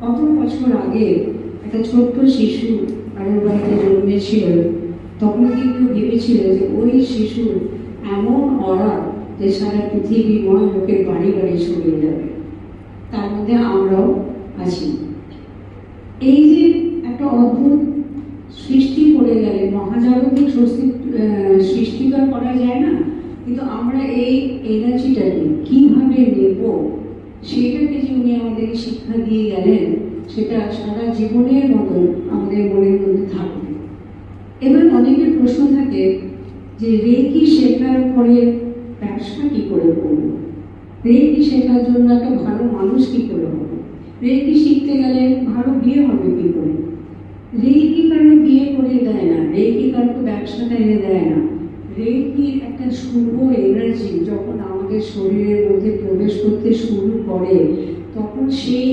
কত বছর আগে একটা ছোট্ট শিশু কারোর বাড়িতে জন্মেছিল, তখন কিন্তু ভেবেছিল যে ওই শিশুর এমন অরা যে সারা পৃথিবীময় লোকের বাড়ি বাড়ি ছড়িয়ে যাবে। তার মধ্যে আমরাও আছি। এই যে একটা অদ্ভুত সৃষ্টি করে গেলে, মহাজাগতিক সৃষ্টি তো করা যায় না, কিন্তু আমরা এই এনার্জিটাকে কিভাবে নেব সেটাকে যে উনি আমাদেরকে শিক্ষা দিয়ে গেলেন, সেটা সারা জীবনের মতন আমাদের মনের মধ্যে থাকবে। এবার অনেকের প্রশ্ন থাকে যে রেকি শেখার পরে ব্যবসা কি করে করবো, রেকি শেখার জন্য একটা ভালো মানুষ কি করে হবে, রেকি শিখতে গেলে ভালো বিয়ে হবে কি করে। রেকি কারো বিয়ে করে দেয় না, রেকি কারো ব্যবসাটা এনে দেয় না। রেকি একটা শুভ এনার্জি যখন আমাদের শরীরের মধ্যে প্রবেশ করতে শুরু করে, তখন সেই